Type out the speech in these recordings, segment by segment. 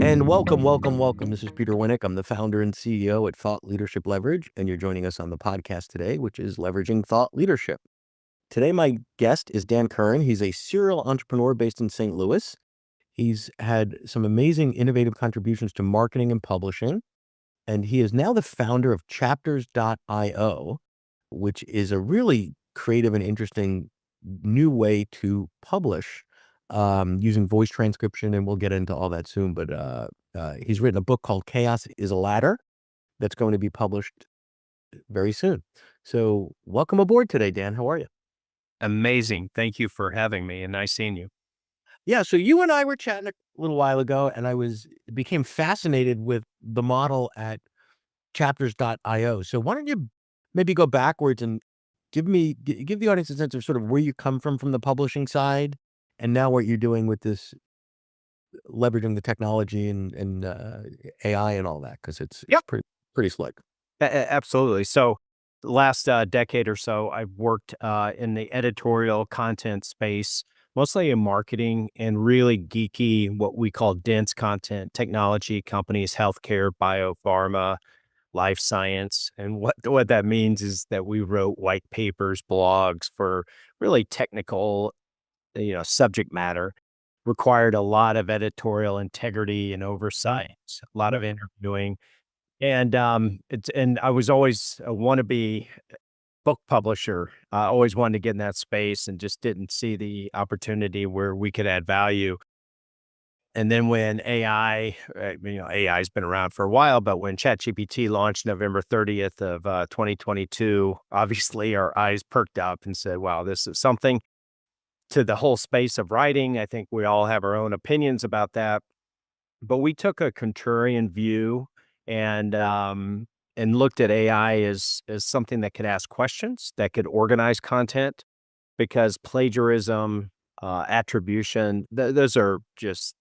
And welcome, welcome, welcome. This is Peter Winick. I'm the founder and CEO at Thought Leadership Leverage, and you're joining us on the podcast today, which is Leveraging Thought Leadership. Today, my guest is Dan Curran. He's a serial entrepreneur based in St. Louis. He's had some amazing innovative contributions to marketing and publishing, and he is now the founder of Chapters.io, which is a really creative and interesting new way to publish using voice transcription, and we'll get into all that soon. But he's written a book called Chaos is a Ladder that's going to be published very soon. So welcome aboard today, Dan. How are you? Amazing. Thank you for having me, and nice seeing you. Yeah, so you and I were chatting a little while ago, and I became fascinated with the model at Chapters.io. So why don't you maybe go backwards and give the audience a sense of sort of where you come from the publishing side, and now what you're doing with this leveraging the technology and AI and all that, because it's Yep. pretty slick. Absolutely. So, the last decade or so, I've worked in the editorial content space, mostly in marketing and really geeky, what we call dense content technology companies, healthcare, biopharma, life science. And what that means is that we wrote white papers, blogs for really technical, subject matter. Required a lot of editorial integrity and oversight, a lot of interviewing. And I was always a wannabe book publisher. I always wanted to get in that space and just didn't see the opportunity where we could add value. And then when AI's been around for a while, but when ChatGPT launched November 30th of 2022, obviously our eyes perked up and said, wow, this is something to the whole space of writing. I think we all have our own opinions about that. But we took a contrarian view and looked at AI as something that could ask questions, that could organize content, because plagiarism, attribution, those are just,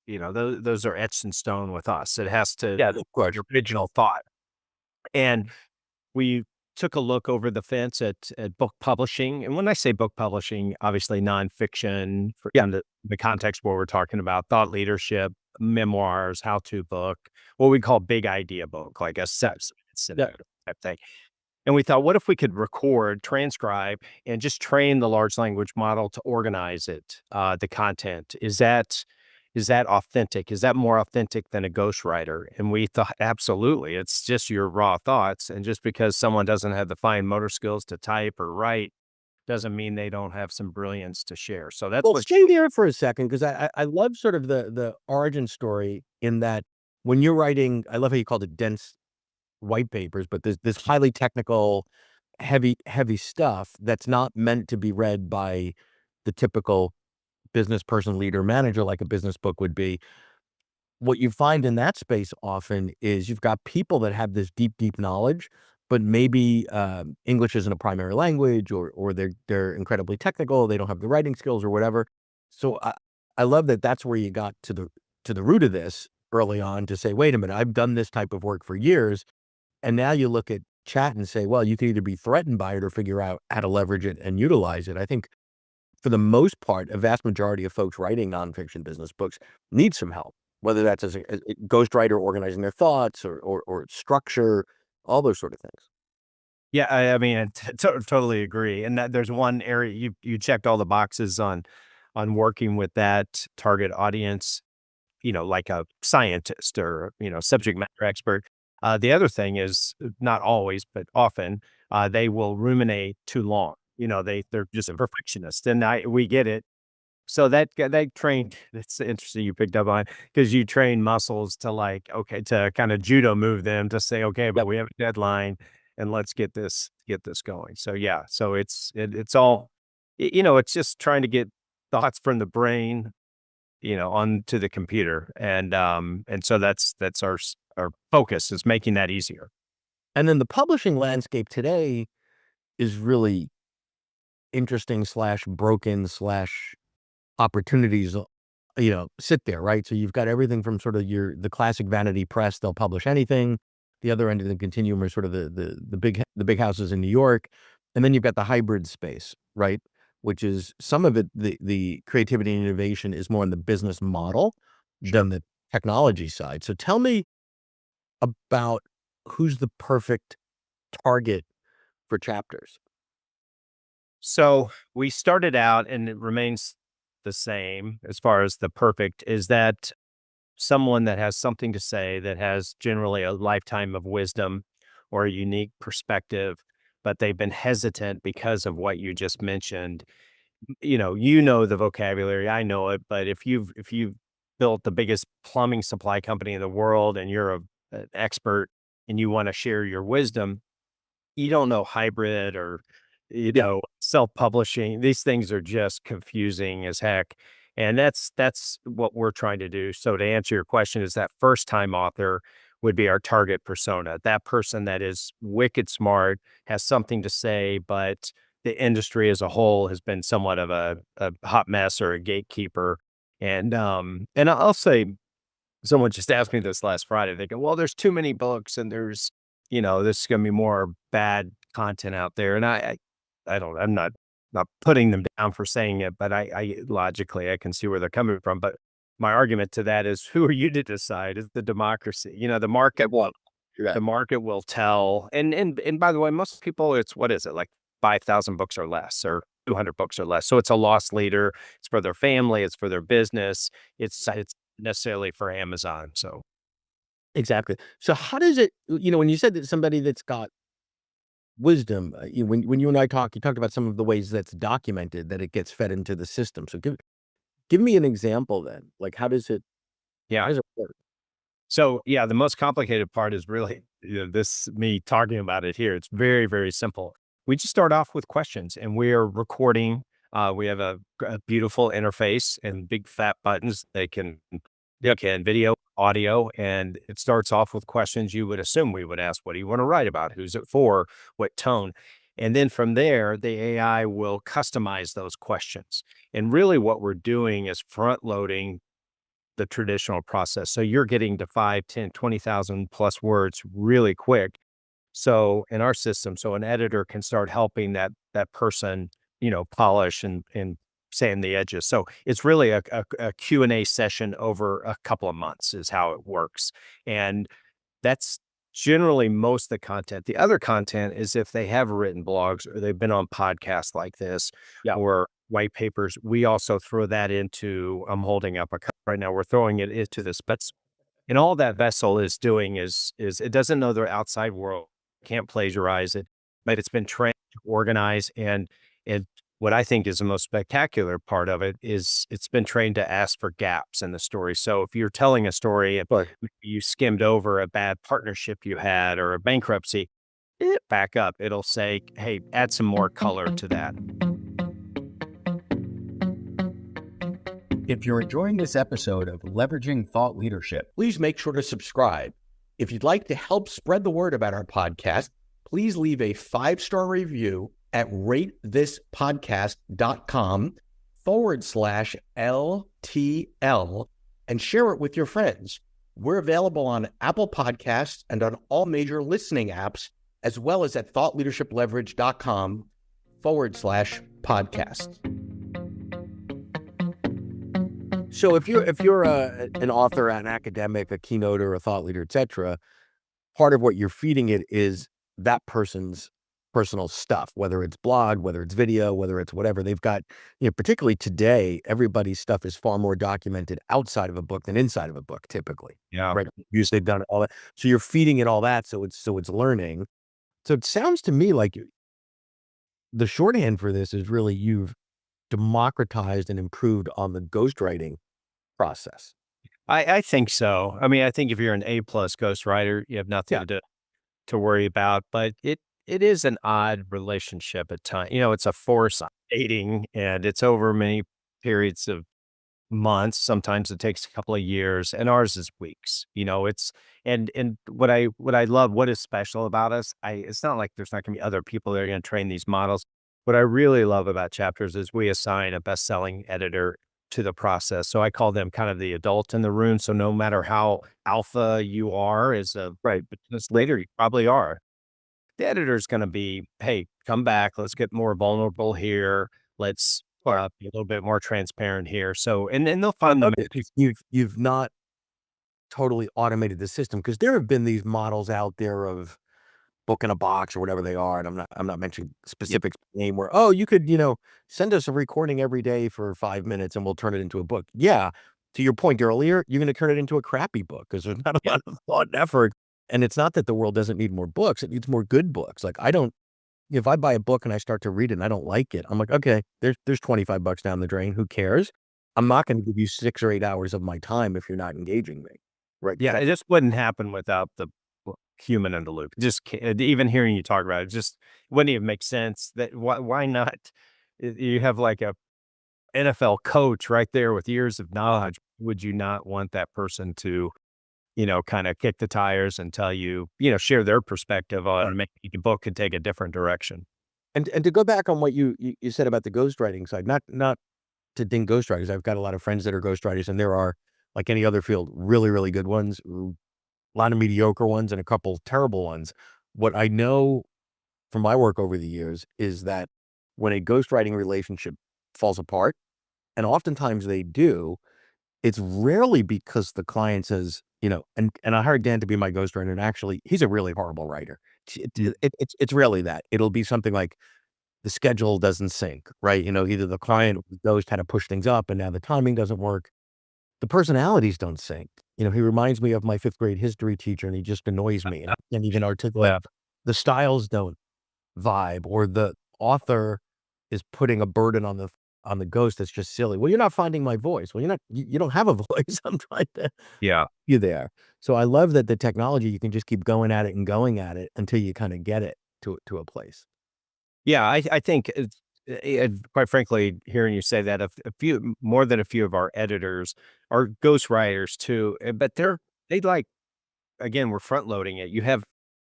those are etched in stone with us. It has to, Yeah, of course. your original thought. And we took a look over the fence at book publishing. And when I say book publishing, obviously nonfiction, for in the context where we're talking about thought leadership, memoirs, how-to book, what we call big idea book, like a scenario type thing. And we thought, what if we could record, transcribe, and just train the large language model to organize it, the content? Is that authentic? Is that more authentic than a ghostwriter? And we thought, absolutely. It's just your raw thoughts. And just because someone doesn't have the fine motor skills to type or write doesn't mean they don't have some brilliance to share. So that's Well, what, stay there for a second, because I love sort of the origin story in that when you're writing, I love how you called it dense white papers, but there's this highly technical, heavy stuff that's not meant to be read by the typical business person, leader, manager, like a business book would be. What you find in that space often is you've got people that have this deep knowledge, but maybe English isn't a primary language, or they're incredibly technical. They don't have the writing skills or whatever. So I love that that's where you got to the root of this early on, to say, wait a minute, I've done this type of work for years. And now you look at chat and say, well, you can either be threatened by it or figure out how to leverage it and utilize it. I think for the most part, a vast majority of folks writing nonfiction business books need some help, whether that's as a ghostwriter organizing their thoughts, or structure, all those sort of things. yeah, I mean, totally agree. And that there's one area you checked all the boxes on working with that target audience, like a scientist or, subject matter expert. The other thing is not always, but often, they will ruminate too long. They're just a perfectionist, and we get it. So that trained. It's interesting you picked up on, because you train muscles to, like, okay, to kind of judo move them to say, okay, but Yep. we have a deadline, and let's get this going. So yeah, so it's all, it's just trying to get thoughts from the brain, onto the computer. And so that's our focus, is making that easier. And then the publishing landscape today is really interesting slash broken slash opportunities, sit there, right? So you've got everything from sort of the classic vanity press, they'll publish anything. The other end of the continuum are sort of the big houses in New York. And then you've got the hybrid space, right? Which is some of it, the creativity and innovation is more in the business model than the technology side. So tell me about who's the perfect target for chapters. So we started out, and it remains the same as far as the perfect is that someone that has something to say, that has generally a lifetime of wisdom or a unique perspective, but they've been hesitant because of what you just mentioned. You know the vocabulary, I know it, but if you've built the biggest plumbing supply company in the world and you're an expert and you want to share your wisdom, you don't know hybrid or, Yeah, self-publishing. These things are just confusing as heck. And that's what we're trying to do. So to answer your question, is that first time author would be our target persona. That person that is wicked smart, has something to say, but the industry as a whole has been somewhat of a hot mess or a gatekeeper. And I'll say, someone just asked me this last Friday. They go, "Well, there's too many books, and there's going to be more bad content out there." And I don't. I'm not putting them down for saying it, but I logically I can see where they're coming from. But my argument to that is, who are you to decide? Is the democracy? The market well, you're the right. market will tell. And by the way, most people, it's what is it, like 5,000 books or less, or 200 books or less. So it's a loss leader. It's for their family. It's for their business. It's necessarily for Amazon. So Exactly. So how does it, when you said that somebody that's got wisdom, when you and I talk, you talked about some of the ways that's documented that it gets fed into the system. So give me an example then. Like how yeah. does it work? So yeah, the most complicated part is really, this me talking about it here. It's very, very simple. We just start off with questions, and we are recording. We have a beautiful interface and big fat buttons. They Yep. can video, audio, and it starts off with questions you would assume we would ask. What do you want to write about? Who's it for? What tone? And then from there, the AI will customize those questions. And really, what we're doing is front loading the traditional process. So you're getting to 5, 10, 20,000 plus words really quick. So in our system, so an editor can start helping that person, polish and sand the edges. So it's really a Q&A session over a couple of months is how it works. And that's generally most of the content. The other content is if they have written blogs or they've been on podcasts like this Yeah. or white papers, we also throw that into, I'm holding up a cup right now, we're throwing it into this. But and all that vessel is doing is it doesn't know the outside world, can't plagiarize it, but it's been trained to organize. And what I think is the most spectacular part of it is it's been trained to ask for gaps in the story. So if you're telling a story and But you skimmed over a bad partnership you had or a bankruptcy, back up. It'll say, "Hey, add some more color to that." If you're enjoying this episode of Leveraging Thought Leadership, please make sure to subscribe. If you'd like to help spread the word about our podcast, please leave a 5-star review at ratethispodcast.com/LTL and share it with your friends. We're available on Apple Podcasts and on all major listening apps, as well as at thoughtleadershipleverage.com/podcast. So if you're an author, an academic, a keynoter, a thought leader, etc., part of what you're feeding it is that person's personal stuff, whether it's blog, whether it's video, whether it's whatever. They've got, particularly today, everybody's stuff is far more documented outside of a book than inside of a book, typically, Yeah. right? Usually they've done all that. So you're feeding it all that, so it's learning. So it sounds to me like the shorthand for this is really you've democratized and improved on the ghostwriting process. I think so. I mean, I think if you're an A+ ghostwriter, you have Yeah. nothing to worry about, but it is an odd relationship at times. It's a force dating, and it's over many periods of months. Sometimes it takes a couple of years, and ours is weeks. It's and what I love, what is special about us, it's not like there's not gonna be other people that are gonna train these models. What I really love about Chapters is we assign a best-selling editor to the process. So I call them kind of the adult in the room. So no matter how alpha you are as a Right. business leader, you probably are. The editor's gonna be, "Hey, come back. Let's get more vulnerable here. Let's, Or be a little bit more transparent here." So and they'll find them. because you've not totally automated the system, because there have been these models out there of book in a box or whatever they are, and I'm not mentioning Yep. specifics name where, "Oh, you could, send us a recording every day for 5 minutes and we'll turn it into a book." Yeah, to your point earlier, you're gonna turn it into a crappy book because there's not a Yeah. lot of thought and effort, and it's not that the world doesn't need more books, it needs more good books. Like, I don't if I buy a book and I start to read it and I don't like it, I'm like, "Okay, there's $25 down the drain, who cares? I'm not gonna give you 6 or 8 hours of my time if you're not engaging me." Right? 'Cause Yeah, it just wouldn't happen without the human in the loop. Just even hearing you talk about it just wouldn't even make sense. That why not? You have like a NFL coach right there with years of knowledge. Would you not want that person to, kind of kick the tires and tell you, share their perspective on maybe the book could take a different direction? And to go back on what you said about the ghostwriting side, not to ding ghostwriters. I've got a lot of friends that are ghostwriters, and there are, like any other field, really, really good ones, a lot of mediocre ones, and a couple terrible ones. What I know from my work over the years is that when a ghostwriting relationship falls apart, and oftentimes they do, it's rarely because the client says, and I hired Dan to be my ghostwriter, and actually, he's a really horrible writer. Mm. It's rarely that. It'll be something like the schedule doesn't sync, right? Either the client or the ghost had to push things up, and now the timing doesn't work. The personalities don't sync. He reminds me of my 5th grade history teacher, and he just annoys me, and I can't even articulate. Yeah. The styles don't vibe, or the author is putting a burden on the ghost that's just silly. "Well, you're not finding my voice." "Well, you're not you don't have a voice. I'm trying to Yeah. you there." So I love that the technology, you can just keep going at it and going at it until you kinda get it to a place. Yeah, I think it's quite frankly, hearing you say that a few more than a few of our editors are ghostwriters too, but they like again, we're front loading it.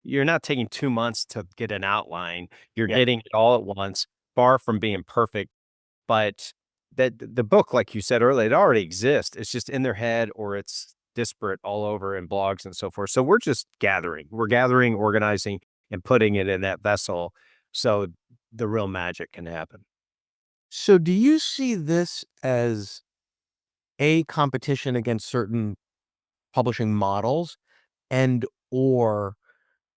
You're not taking 2 months to get an outline. You're Yeah. getting it all at once, far from being perfect, but that the book, like you said earlier, it already exists. It's just in their head or it's disparate all over in blogs and so forth. So we're just gathering. We're gathering, organizing, and putting it in that vessel so the real magic can happen. So do you see this as a competition against certain publishing models, and or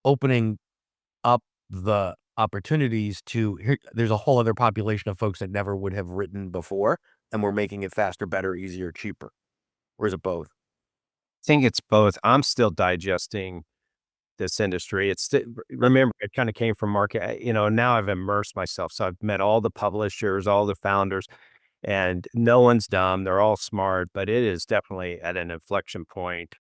opening up the opportunities to here there's a whole other population of folks that never would have written before, and we're making it faster, better, easier, cheaper? Or is it both? I think it's both. I'm still digesting this industry. Remember, it kinda came from market now I've immersed myself, so I've met all the publishers, all the founders, and no one's dumb, they're all smart, but it is definitely at an inflection point.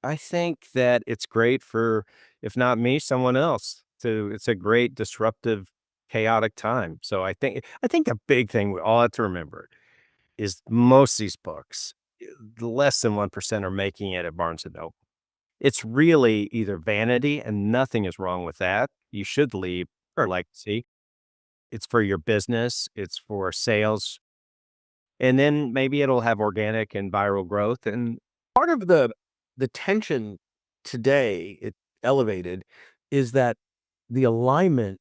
I think that it's great for, if not me, someone else it's a great disruptive, chaotic time. So I think a big thing we all have to remember is most of these books, less than 1% are making it at Barnes& and Noble. It's really either vanity, and nothing is wrong with that. You should leave a Sure. legacy. It's for your business, it's for sales, and then maybe it'll have organic and viral growth, and Part of the tension today, it elevated, is that the alignment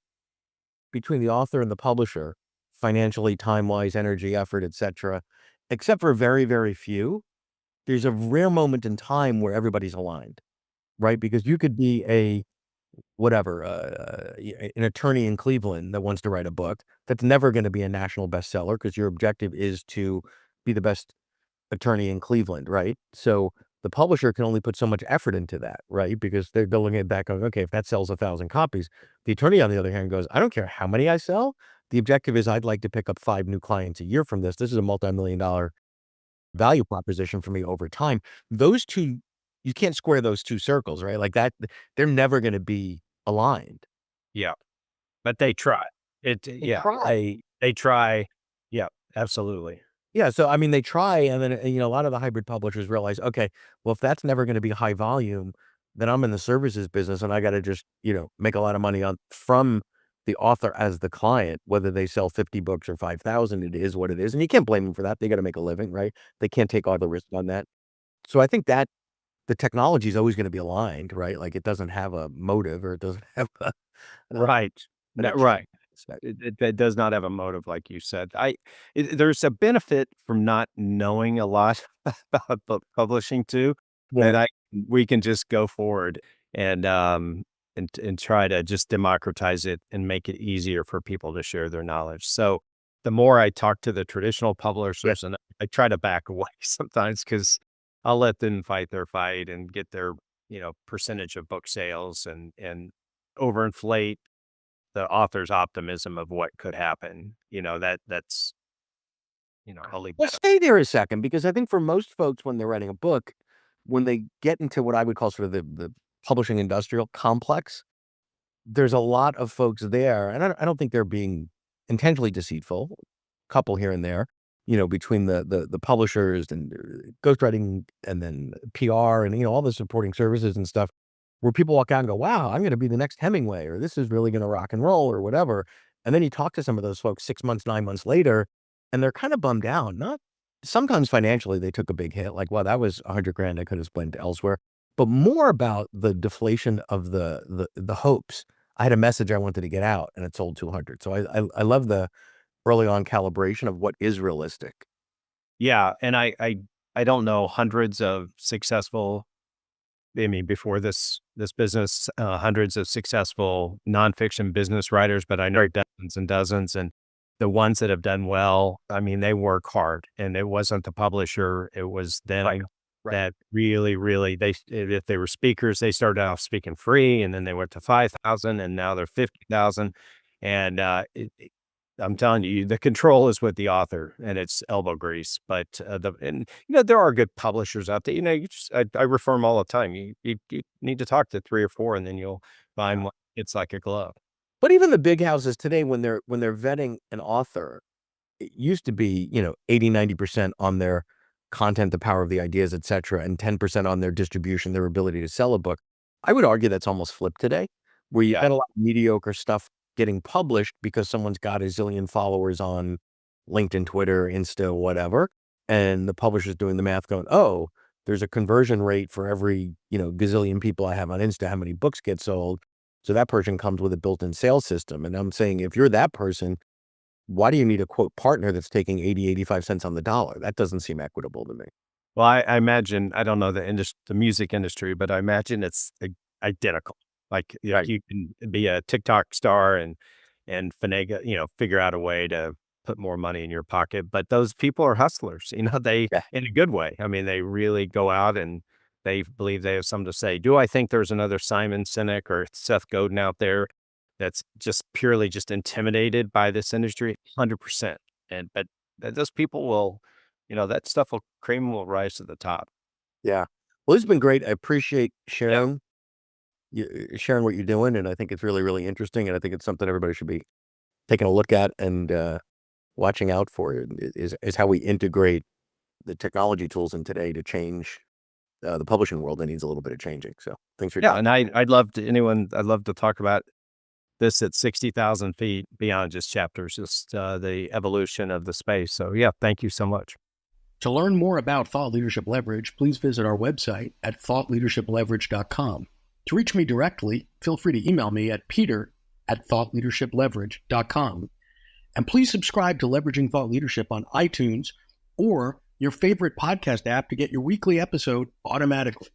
between the author and the publisher, financially, time-wise, energy, effort, etcetera, except for very, very few, there's a rare moment in time where everybody's aligned, right? Because you could be a whatever, an attorney in Cleveland that wants to write a book that's never gonna be a national bestseller because your objective is to be the best attorney in Cleveland, right? So the publisher can only put so much effort into that, right? Because they're looking at that going, okay, if that sells 1,000 copies, the attorney on the other hand goes, I don't care how many I sell. The objective is I'd like to pick up 5 new clients a year from this. This is a multi-million dollar value proposition for me over time. Those two, you can't square those two circles, right? Like that, they're never going to be aligned. yeah, but they try. They Yeah, try. they try. Yeah, absolutely. Yeah, so I mean, they try, and then, a lot of the hybrid publishers realize, okay, well, if that's never gonna be high volume, then I'm in the services business, and I gotta just, make a lot of money on from the author as the client, whether they sell 50 books or 5,000, it is what it is, and you can't blame them for that, they gotta make a living, right? They can't take all the risk on that. So I think that the technology is always gonna be aligned, right? Like, it doesn't have a motive, or it doesn't have a Right. an No, right. aspect. It does not have a motive, like you said. There's a benefit from not knowing a lot about book publishing too. then we can just go forward and try to just democratize it and make it easier for people to share their knowledge. So the more I talk to the traditional publishers, and I try to back away sometimes because I'll let them fight their fight and get their, percentage of book sales and overinflate the author's optimism of what could happen. That's, I'll leave Well, that. stay there a second, because I think for most folks, when they're writing a book, when they get into what I would call sort of the publishing industrial complex, there's a lot of folks there, and I don't think they're being intentionally deceitful. Couple here and there, between the publishers and ghostwriting and then PR and all the supporting services and stuff, where people walk out and go, "Wow, I'm going to be the next Hemingway," or "This is really going to rock and roll," or whatever. And then you talk to some of those folks 6 months, 9 months later, and they're kind of bummed out. Not sometimes financially, they took a big hit, like, "Well, that was 100 grand I could have spent elsewhere," but more about the deflation of the hopes. I had a message I wanted to get out, and it sold 200. So I love the early on calibration of what is realistic. Yeah, and I don't know hundreds of successful. I mean, before this business, hundreds of successful nonfiction business writers, but I know dozens and dozens, and the ones that have done well, I mean, they work hard, and it wasn't the publisher, it was them. Right. That really, really, if they were speakers, they started off speaking free, and then they went to 5,000, and now they're 50,000, and I'm telling you, the control is with the author, and it's elbow grease. But there are good publishers out there. I refer them all the time. You need to talk to 3 or 4, and then you'll find one it's like a glove. But even the big houses today, when they're vetting an author, it used to be, 80, 90% on their content, the power of the ideas, et cetera, and 10% on their distribution, their ability to sell a book. I would argue that's almost flipped today, where you've Yeah, got a lot of mediocre stuff getting published because someone's got a zillion followers on LinkedIn, Twitter, Insta, whatever, and the publisher's doing the math going, "Oh, there's a conversion rate for every, gazillion people I have on Insta, how many books get sold?" So that person comes with a built-in sales system, and I'm saying, if you're that person, why do you need a quote partner that's taking 80, 85 cents on the dollar? That doesn't seem equitable to me. well, I imagine, I don't know the music industry, but I imagine it's identical. Like, Right. you can be a TikTok star and finagle, figure out a way to put more money in your pocket. But those people are hustlers, they Yeah. in a good way. I mean, they really go out and they believe they have something to say. Do I think there's another Simon Sinek or Seth Godin out there that's just purely just intimidated by this industry? 100%. But those people will, that stuff will cream will rise to the top. Yeah. Well, this has been great. I appreciate Yeah. sharing what you're doing, and I think it's really, really interesting, and I think it's something everybody should be taking a look at and watching out for. Is how we integrate the technology tools in today to change the publishing world that needs a little bit of changing. So thanks for your Yeah, time. and I'd love to talk about this at 60,000 feet beyond just chapters, just the evolution of the space. So yeah, thank you so much. To learn more about Thought Leadership Leverage, please visit our website at thoughtleadershipleverage.com. To reach me directly, feel free to email me at peter@thoughtleadershipleverage.com. And please subscribe to Leveraging Thought Leadership on iTunes or your favorite podcast app to get your weekly episode automatically.